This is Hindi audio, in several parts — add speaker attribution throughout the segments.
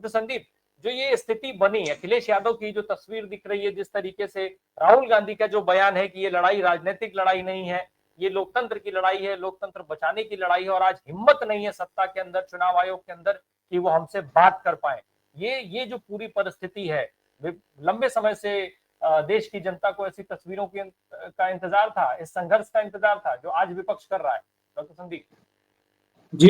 Speaker 1: डॉक्टर संदीप, जो ये स्थिति बनी, अखिलेश यादव की जो तस्वीर दिख रही है, जिस तरीके से राहुल गांधी का जो बयान है कि ये लड़ाई राजनीतिक लड़ाई नहीं है, ये लोकतंत्र की लड़ाई है, लोकतंत्र बचाने की लड़ाई है, और आज हिम्मत नहीं है सत्ता के अंदर, चुनाव आयोग के अंदर, कि वो हमसे बात कर पाए। ये जो पूरी परिस्थिति है, लंबे समय से देश की जनता को ऐसी तस्वीरों का इंतजार था, इस संघर्ष का इंतजार था जो आज विपक्ष कर रहा है। डॉक्टर संदीप
Speaker 2: जी,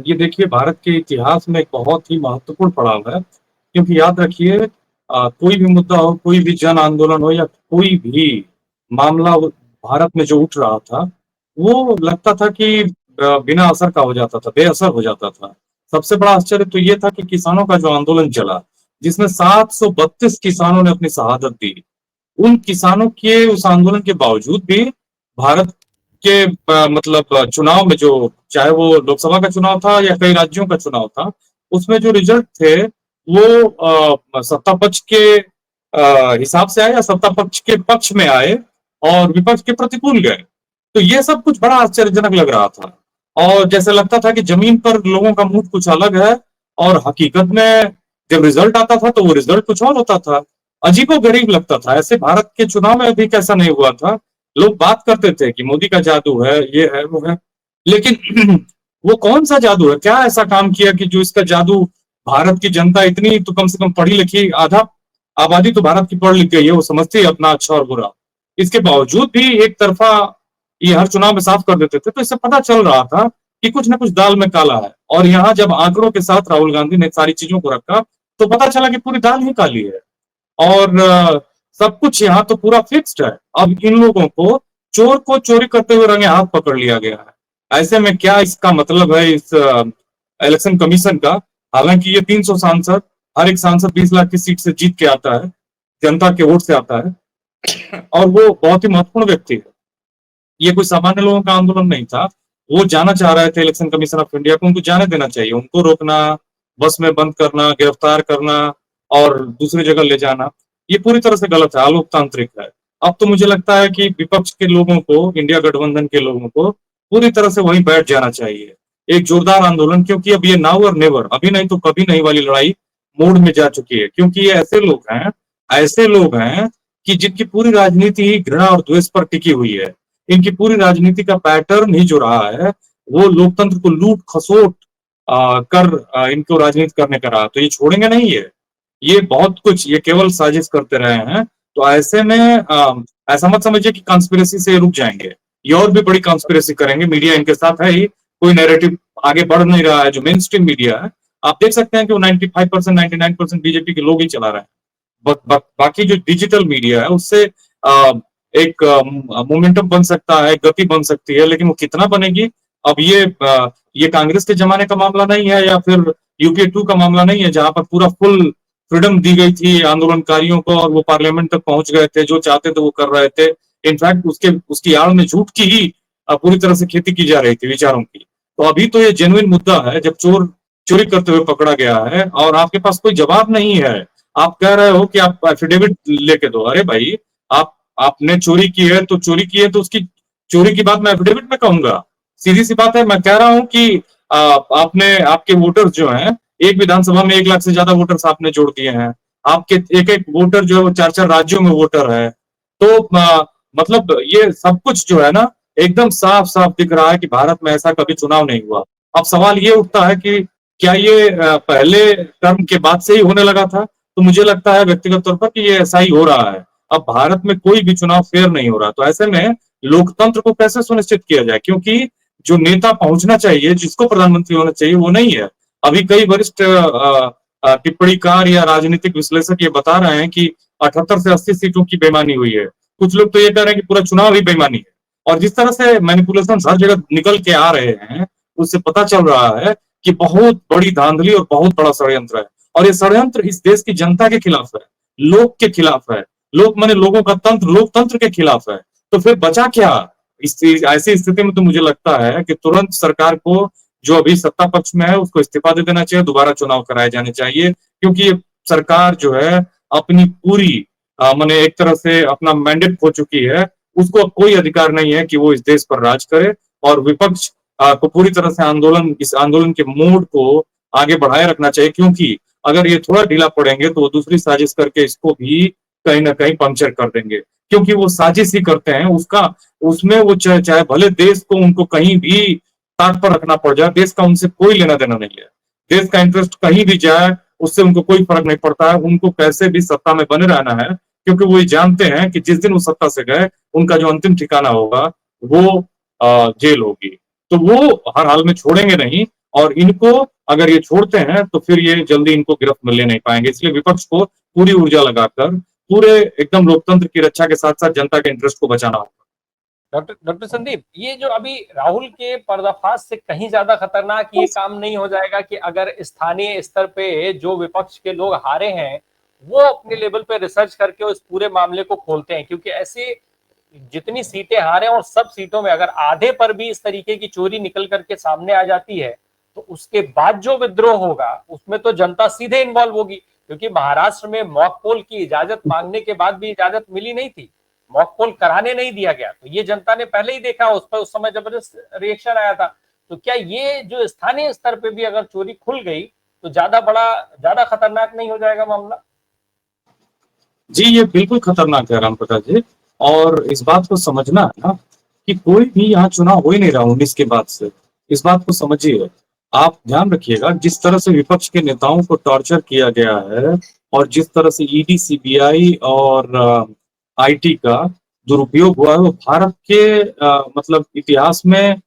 Speaker 2: ये देखिए, भारत के इतिहास में एक बहुत ही महत्वपूर्ण पड़ाव है, क्योंकि याद रखिए, कोई भी मुद्दा हो, कोई भी जन आंदोलन हो या कोई भी मामला भारत में जो उठ रहा था, वो लगता था कि बिना असर का हो जाता था, बेअसर हो जाता था। सबसे बड़ा आश्चर्य तो ये था कि किसानों का जो आंदोलन चला, जिसमें 732 किसानों ने अपनी शहादत दी, उन किसानों के उस आंदोलन के बावजूद भी भारत के मतलब चुनाव में, जो चाहे वो लोकसभा का चुनाव था या कई राज्यों का चुनाव था, उसमें जो रिजल्ट थे वो सत्ता पक्ष के हिसाब से आए या सत्ता पक्ष के पक्ष में आए और विपक्ष के प्रतिकूल गए। तो ये सब कुछ बड़ा आश्चर्यजनक लग रहा था, और जैसे लगता था कि जमीन पर लोगों का मूड कुछ अलग है, और हकीकत में जब रिजल्ट आता था तो वो रिजल्ट कुछ और होता था। अजीबोगरीब लगता था। ऐसे भारत के चुनाव में भी कैसा नहीं हुआ था। लोग बात करते थे कि मोदी का जादू है, ये है, वो है, लेकिन वो कौन सा जादू है? क्या ऐसा काम किया कि जो इसका जादू भारत की जनता इतनी तो कम से कम पढ़ी लिखी, आधा आबादी तो भारत की पढ़ लिख गई है, वो समझती है अपना अच्छा और बुरा। इसके बावजूद भी एक तरफा ये हर चुनाव में साफ कर देते थे, तो इससे पता चल रहा था कि कुछ ना कुछ दाल में काला है। और यहाँ जब आंकड़ों के साथ राहुल गांधी ने सारी चीजों को रखा, तो पता चला कि पूरी दाल ही काली है, और सब कुछ यहाँ तो पूरा फिक्स्ड है। अब इन लोगों को चोरी करते हुए रंगे हाथ पकड़ लिया गया है। ऐसे में क्या इसका मतलब है इस इलेक्शन कमीशन का? हालांकि ये 300 सांसद, हर एक सांसद 20 लाख की सीट से जीत के आता है, जनता के वोट से आता है, और वो बहुत ही महत्वपूर्ण व्यक्ति है। ये कोई सामान्य लोगों का आंदोलन नहीं था। वो जाना चाह रहे थे इलेक्शन कमीशन ऑफ इंडिया को, उनको जाने देना चाहिए। उनको रोकना, बस में बंद करना, गिरफ्तार करना और दूसरी जगह ले जाना, ये पूरी तरह से गलत है, अलोकतांत्रिक है। अब तो मुझे लगता है कि विपक्ष के लोगों को, इंडिया गठबंधन के लोगों को पूरी तरह से वहीं बैठ जाना चाहिए। एक जोरदार आंदोलन, क्योंकि अब ये नाउ और नेवर, अभी नहीं तो कभी नहीं वाली लड़ाई मोड़ में जा चुकी है। क्योंकि ये ऐसे लोग हैं कि जिनकी पूरी राजनीति ही घृणा और द्वेष पर टिकी हुई है। इनकी पूरी राजनीति का पैटर्न ही जो रहा है, वो लोकतंत्र को लूट खसोट कर इनको राजनीति करने का रहा। तो ये छोड़ेंगे नहीं है, ये बहुत कुछ, ये केवल साजिश करते रहे हैं। तो ऐसे में ऐसा मत समझिए कि कॉन्स्पिरेसी से रुक जाएंगे, ये और भी बड़ी कॉन्स्पिरेसी करेंगे। मीडिया इनके साथ है ही, कोई नैरेटिव आगे बढ़ नहीं रहा है। जो मेन स्ट्रीम मीडिया है, आप देख सकते हैं कि वो 95% 99% बीजेपी के लोग ही चला रहे हैं। बाकी जो डिजिटल मीडिया है, उससे एक मोमेंटम बन सकता है, गति बन सकती है, लेकिन वो कितना बनेगी? अब ये कांग्रेस के जमाने का मामला नहीं है, या फिर यूपीए 2 का मामला नहीं है, जहां पर पूरा फुल फ्रीडम दी गई थी आंदोलनकारियों को, और वो पार्लियामेंट तक पहुंच गए थे, जो चाहते थे वो कर रहे थे। इनफैक्ट उसकी आड़ में झूठ की ही पूरी तरह से खेती की जा रही थी, विचारों की। तो अभी तो ये जेन्युइन मुद्दा है, जब चोरी करते हुए पकड़ा गया है और आपके पास कोई जवाब नहीं है। आप कह रहे हो कि आप एफिडेविट लेके दो। अरे भाई, आपने चोरी की है तो चोरी की है, तो उसकी चोरी की बात मैं एफिडेविट में कहूंगा? सीधी सी बात है। मैं कह रहा हूं कि आपके वोटर्स जो हैं, एक विधानसभा में 1 लाख से ज्यादा वोटर्स आपने जोड़ दिए हैं। आपके एक एक वोटर जो है वो 4-4 राज्यों में वोटर है। तो मतलब ये सब कुछ जो है ना, एकदम साफ साफ दिख रहा है कि भारत में ऐसा कभी चुनाव नहीं हुआ। अब सवाल ये उठता है कि क्या ये पहले टर्म के बाद से ही होने लगा था? तो मुझे लगता है व्यक्तिगत तौर पर कि ये ऐसा ही हो रहा है। अब भारत में कोई भी चुनाव फेयर नहीं हो रहा, तो ऐसे में लोकतंत्र को कैसे सुनिश्चित किया जाए? क्योंकि जो नेता पहुंचना चाहिए, जिसको प्रधानमंत्री होना चाहिए, वो नहीं है। अभी कई वरिष्ठ टिप्पणीकार या राजनीतिक विश्लेषक ये बता रहे हैं कि 78 से 80 सीटों की बेईमानी हुई है। कुछ लोग तो ये कह रहे हैं कि पूरा चुनाव ही बेईमानी है। और जिस तरह से मैनिपुलेशन हर जगह निकल के आ रहे हैं, उससे पता चल रहा है कि बहुत बड़ी धांधली और बहुत बड़ा षड्यंत्र है। और ये षड्यंत्र इस देश की जनता के खिलाफ है, लोक के खिलाफ है, लोक माने लोगों का तंत्र, लोकतंत्र के खिलाफ है। तो फिर बचा क्या? ऐसी स्थिति में तो मुझे लगता है कि तुरंत सरकार को, जो अभी सत्ता पक्ष में है, उसको इस्तीफा दे देना चाहिए, दोबारा चुनाव कराए जाने चाहिए। क्योंकि ये सरकार जो है अपनी पूरी माने एक तरह से अपना मैंडेट खो चुकी है। उसको अब कोई अधिकार नहीं है कि वो इस देश पर राज करे। और विपक्ष को पूरी तरह से इस आंदोलन के मोड को आगे बढ़ाए रखना चाहिए। क्योंकि अगर ये थोड़ा ढीला पड़ेंगे तो वो दूसरी साजिश करके इसको भी कहीं ना कहीं पंक्चर कर देंगे, क्योंकि वो साजिश ही करते हैं उसका। उसमें वो चाहे भले देश को उनको कहीं भी ताक पर रखना पड़ जाए, देश का उनसे कोई लेना देना नहीं है। देश का इंटरेस्ट कहीं भी जाए उससे उनको कोई फर्क नहीं पड़ता है, उनको कैसे भी सत्ता में बने रहना है, क्योंकि वो ये जानते हैं कि जिस दिन वो सत्ता से गए उनका जो अंतिम ठिकाना होगा वो जेल होगी। तो वो हर हाल में छोड़ेंगे नहीं, और इनको अगर ये छोड़ते हैं तो फिर ये जल्दी इनको गिरफ्त में ले नहीं पाएंगे। इसलिए विपक्ष को पूरी ऊर्जा लगाकर पूरे एकदम लोकतंत्र की रक्षा के साथ साथ जनता के इंटरेस्ट को बचाना होगा।
Speaker 1: डॉक्टर संदीप, ये जो अभी राहुल के पर्दाफाश से कहीं ज्यादा खतरनाक ये काम नहीं हो जाएगा कि अगर स्थानीय स्तर पे जो विपक्ष के लोग हारे हैं वो अपने लेवल पे रिसर्च करके उस पूरे मामले को खोलते हैं? क्योंकि ऐसे जितनी सीटें हारे और सब सीटों में अगर आधे पर भी इस तरीके की चोरी निकल करके सामने आ जाती है तो उसके बाद जो विद्रोह होगा उसमें तो जनता सीधे इन्वॉल्व होगी, क्योंकि महाराष्ट्र में मॉक पोल की इजाजत मांगने के बाद भी इजाजत मिली नहीं थी, मॉक पोल कराने नहीं दिया गया, तो ये जनता ने पहले ही देखा, उस पर उस समय जबरदस्त रिएक्शन आया था। तो क्या ये जो स्थानीय स्तर पे भी अगर चोरी खुल गई तो ज्यादा खतरनाक नहीं हो जाएगा मामला?
Speaker 2: जी, ये बिल्कुल खतरनाक है राम प्रकाश जी। और इस बात को समझना है ना कि कोई भी यहाँ चुनाव हो ही नहीं रहा 19 के बाद से। इस बात को समझिए। आप ध्यान रखिएगा, जिस तरह से विपक्ष के नेताओं को टॉर्चर किया गया है और जिस तरह से ईडी, सीबीआई और आईटी का दुरुपयोग हुआ है, वो भारत के मतलब इतिहास में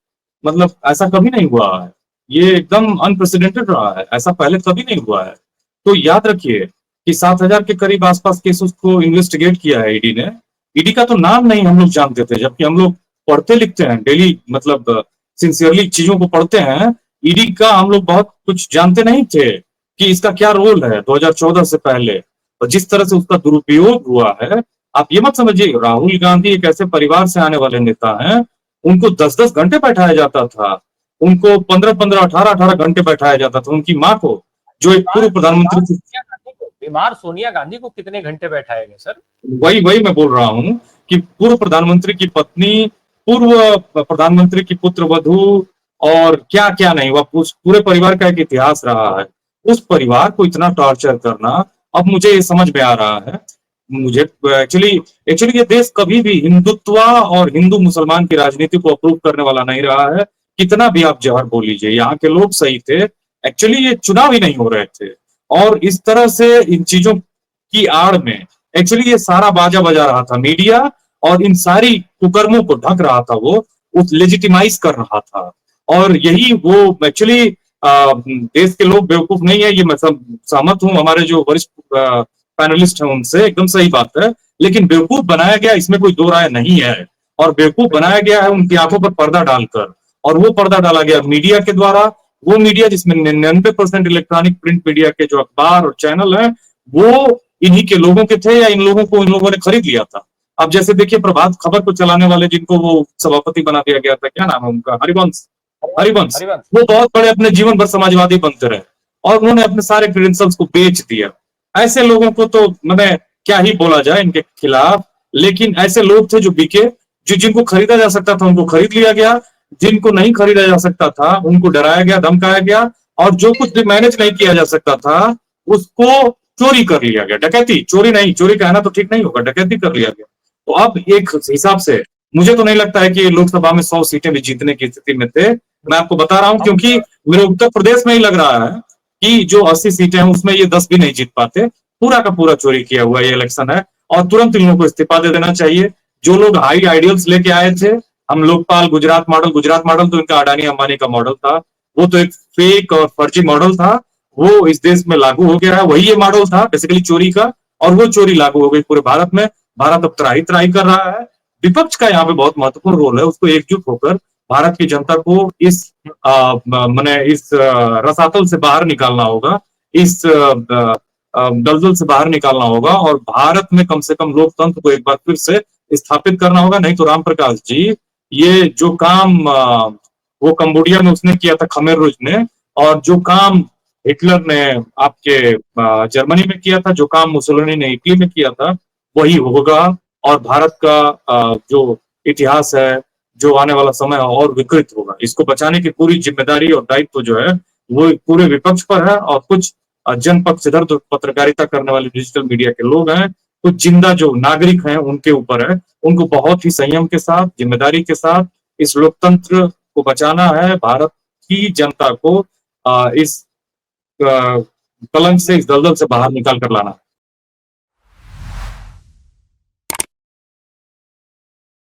Speaker 2: मतलब ऐसा कभी नहीं हुआ है। ये एकदम अनप्रेसिडेंटेड रहा है, ऐसा पहले कभी नहीं हुआ है। तो याद रखिए कि 7,000 के करीब आसपास केसेस को इन्वेस्टिगेट किया है ईडी ने। ईडी का तो नाम नहीं हम लोग जानते थे, जबकि हम लोग पढ़ते लिखते हैं डेली, मतलब सिंसियरली चीजों को पढ़ते हैं। ईडी का हम लोग बहुत कुछ जानते नहीं थे कि इसका क्या रोल है 2014 से पहले। और जिस तरह से उसका दुरुपयोग हुआ है, आप ये मत समझिए राहुल गांधी एक ऐसे परिवार से आने वाले नेता हैं, उनको 10-10 घंटे बैठाया जाता था, उनको 15-15, 18-18 घंटे बैठाया जाता था, उनकी माँ को जो एक पूर्व प्रधानमंत्री।
Speaker 1: बीमार सोनिया गांधी को कितने घंटे बैठाए गए सर?
Speaker 2: वही वही मैं बोल रहा हूँ कि पूर्व प्रधानमंत्री की पत्नी, पूर्व प्रधानमंत्री की पुत्र वधू, और क्या क्या नहीं हुआ, पूरे परिवार का एक इतिहास रहा है। उस परिवार को इतना टॉर्चर करना अब मुझे ये समझ में आ रहा है। मुझे एक्चुअली एक्चुअली ये देश कभी भी हिंदुत्व और हिंदू मुसलमान की राजनीति को अप्रूव करने वाला नहीं रहा है। कितना भी आप जहर बोल लीजिए, यहाँ के लोग सही थे। एक्चुअली ये चुनाव ही नहीं हो रहे थे, और इस तरह से इन चीजों की आड़ में एक्चुअली ये सारा बाजा बजा रहा था मीडिया, और इन सारी कुकर्मों को ढक रहा था, वो उस लेजिटिमाइज कर रहा था। और यही वो एक्चुअली देश के लोग बेवकूफ नहीं है, ये मैं सहमत हूँ हमारे जो वरिष्ठ पैनलिस्ट हैं उनसे, एकदम सही बात है। लेकिन बेवकूफ बनाया गया, इसमें कोई दो राय नहीं है। और बेवकूफ बनाया गया है उनकी आंखों पर पर्दा डालकर, और वो पर्दा डाला गया मीडिया के द्वारा। वो मीडिया जिसमें 99% इलेक्ट्रॉनिक प्रिंट मीडिया के जो अखबार और चैनल है वो इन्हीं के लोगों के थे, या इन लोगों ने खरीद लिया था। अब जैसे देखिए प्रभात खबर को चलाने वाले जिनको वो सभापति बना दिया गया था, क्या नाम है उनका, हरिवंश, हरिवंश। वो बहुत बड़े अपने जीवन भर समाजवादी बनते रहे, और उन्होंने अपने सारे क्रेडेंशियल्स को बेच दिया। ऐसे लोगों को तो मैंने क्या ही बोला जाए इनके खिलाफ। लेकिन ऐसे लोग थे जो बिके, जो जिनको खरीदा जा सकता था उनको खरीद लिया गया, जिनको नहीं खरीदा जा सकता था उनको डराया गया, धमकाया गया, और जो कुछ भी मैनेज नहीं किया जा सकता था उसको चोरी कर लिया गया। डकैती, चोरी नहीं, चोरी कहना तो ठीक नहीं होगा, डकैती कर लिया गया। तो अब एक हिसाब से मुझे तो नहीं लगता है कि लोकसभा में 100 सीटें भी जीतने की स्थिति में थे। मैं आपको बता रहा हूं क्योंकि मेरे उत्तर प्रदेश में ही लग रहा है कि जो 80 सीटें हैं उसमें ये 10 भी नहीं जीत पाते। पूरा का पूरा चोरी किया हुआ ये इलेक्शन है, और तुरंत इन लोगों को इस्तीफा दे देना चाहिए। जो लोग हाई आइडियल्स लेके आए थे, हम लोकपाल, गुजरात मॉडल तो इनका अडानी अंबानी का मॉडल था, वो तो एक फेक और फर्जी मॉडल था। वो इस देश में लागू हो गया है, वही ये मॉडल था बेसिकली चोरी का, और वो चोरी लागू हो गई पूरे भारत में। भारत अब त्राही त्राही कर रहा है। विपक्ष का यहाँ पे बहुत महत्वपूर्ण रोल है, उसको एकजुट होकर भारत की जनता को इस माने इस रसातल से बाहर निकालना होगा, इस दलदल से बाहर निकालना होगा, और भारत में कम से कम लोकतंत्र को एक बार फिर से स्थापित करना होगा। नहीं तो राम प्रकाश जी, ये जो काम वो कंबोडिया में उसने किया था, खमेर रोज ने, और जो काम हिटलर ने आपके जर्मनी में किया था, जो काम मुसोलिनी ने इटली में किया था, वही होगा। और भारत का जो इतिहास है, जो आने वाला समय है, और विकृत होगा। इसको बचाने की पूरी जिम्मेदारी और दायित्व जो है वो पूरे विपक्ष पर है, और कुछ जनपक्षधर जो पत्रकारिता करने वाले डिजिटल मीडिया के लोग हैं, कुछ जिंदा जो नागरिक हैं उनके ऊपर है। उनको बहुत ही संयम के साथ, जिम्मेदारी के साथ इस लोकतंत्र को बचाना है, भारत की जनता को इस कलंक से, इस दलदल से बाहर निकाल कर लाना है।